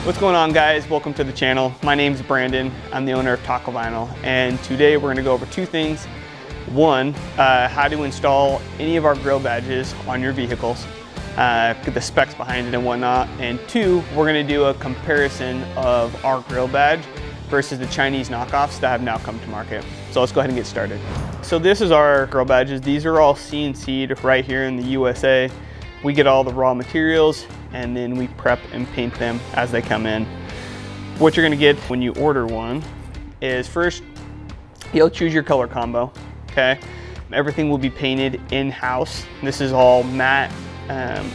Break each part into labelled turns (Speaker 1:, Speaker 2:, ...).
Speaker 1: What's going on, guys? Welcome to the channel. My name's Brandon. I'm the owner of Taco Vinyl, and today we're going to go over two things. One, how to install any of our grill badges on your vehicles, get the specs behind it and whatnot. And two, we're going to do a comparison of our grill badge versus the Chinese knockoffs that have now come to market. So let's go ahead and get started. So this is our grill badges. These are all CNC'd right here in the USA. We get all the raw materials and then we prep and paint them as they come in. What you're gonna get when you order one is, first, you'll choose your color combo, okay? Everything will be painted in-house. This is all matte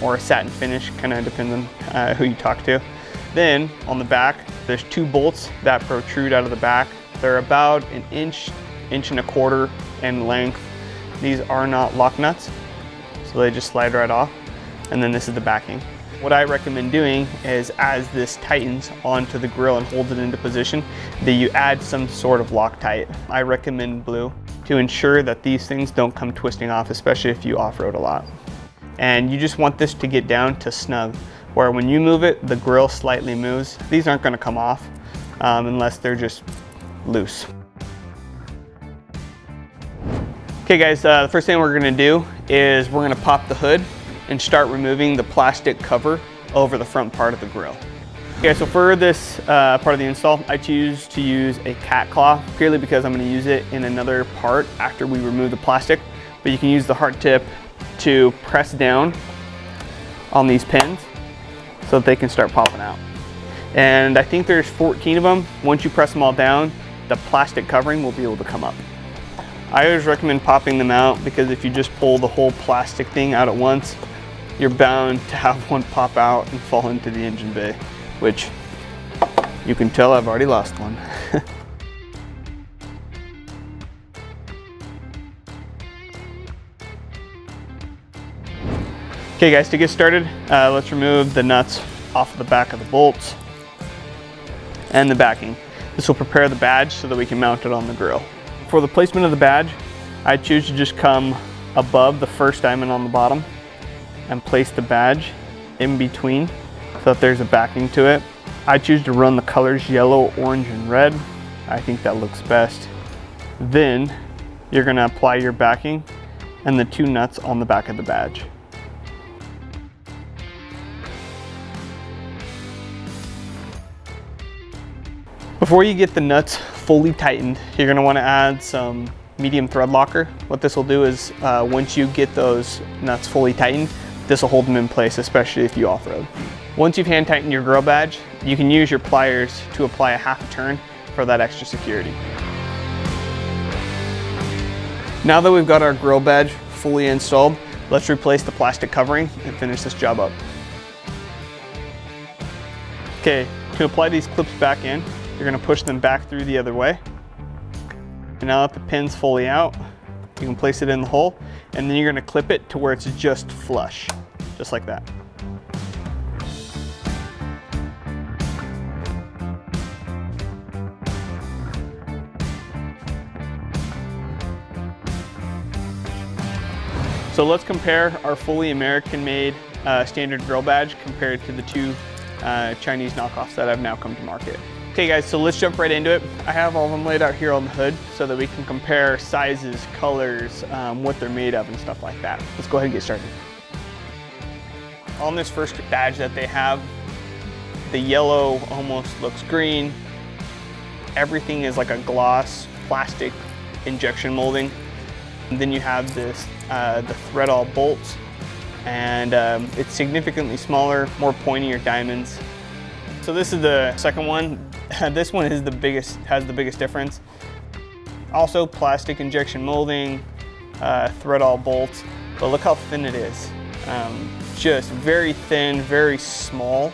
Speaker 1: or a satin finish, kind of depends on who you talk to. Then on the back, there's two bolts that protrude out of the back. They're about an inch and a quarter in length. These are not lock nuts, so they just slide right off. And then this is the backing. What I recommend doing is, as this tightens onto the grill and holds it into position, that you add some sort of Loctite. I recommend blue to ensure that these things don't come twisting off, especially if you off-road a lot. And you just want this to get down to snug, where when you move it, the grill slightly moves. These aren't gonna come off unless they're just loose. Okay guys, the first thing we're gonna do is we're gonna pop the hood and start removing the plastic cover over the front part of the grill. Okay, so for this part of the install, I choose to use a cat claw, purely because I'm gonna use it in another part after we remove the plastic. But you can use the hard tip to press down on these pins so that they can start popping out. And I think there's 14 of them. Once you press them all down, the plastic covering will be able to come up. I always recommend popping them out, because if you just pull the whole plastic thing out at once, you're bound to have one pop out and fall into the engine bay, which you can tell I've already lost one. Okay guys, to get started, let's remove the nuts off the back of the bolts and the backing. This will prepare the badge so that we can mount it on the grill. For the placement of the badge, I choose to just come above the first diamond on the bottom and place the badge in between so that there's a backing to it. I choose to run the colors yellow, orange, and red. I think that looks best. Then you're gonna apply your backing and the two nuts on the back of the badge. Before you get the nuts fully tightened, you're gonna wanna add some medium thread locker. What this will do is, once you get those nuts fully tightened, this will hold them in place, especially if you off-road. Once you've hand tightened your grill badge, you can use your pliers to apply a half a turn for that extra security. Now that we've got our grill badge fully installed, let's replace the plastic covering and finish this job up. Okay, to apply these clips back in, you're gonna push them back through the other way. And now that the pin's fully out, you can place it in the hole, and then you're gonna clip it to where it's just flush, just like that. So let's compare our fully American-made standard grill badge compared to the two Chinese knockoffs that have now come to market. Okay guys, so let's jump right into it. I have all of them laid out here on the hood so that we can compare sizes, colors, what they're made of and stuff like that. Let's go ahead and get started. On this first badge that they have, the yellow almost looks green. Everything is like a gloss plastic injection molding. And then you have this, the thread-all bolts, and it's significantly smaller, more pointier diamonds. So this is the second one. This one is has the biggest difference. Also plastic injection molding, thread-all bolts, but look how thin it is. Just very thin, very small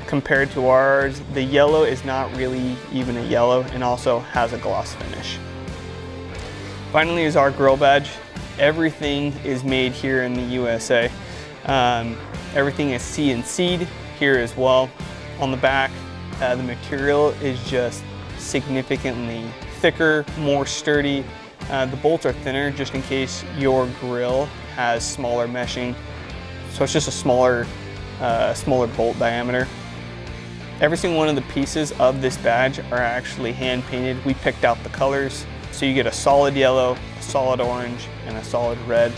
Speaker 1: compared to ours. The yellow is not really even a yellow and also has a gloss finish. Finally is our grill badge. Everything is made here in the USA. Everything is CNC'd here as well. On the back, the material is just significantly thicker, more sturdy. The bolts are thinner just in case your grill has smaller meshing. So it's just a smaller bolt diameter. Every single one of the pieces of this badge are actually hand painted. We picked out the colors. So you get a solid yellow, a solid orange, and a solid red.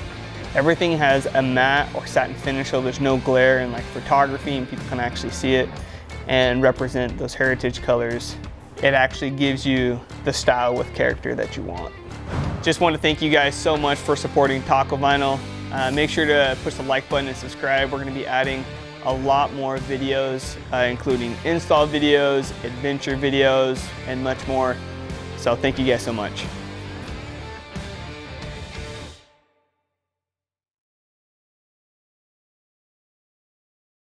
Speaker 1: Everything has a matte or satin finish, so there's no glare in like photography and people can actually see it and represent those heritage colors. It actually gives you the style with character that you want. Just want to thank you guys so much for supporting Taco Vinyl. Make sure to push the like button and subscribe. We're going to be adding a lot more videos, including install videos, adventure videos, and much more. So thank you guys so much.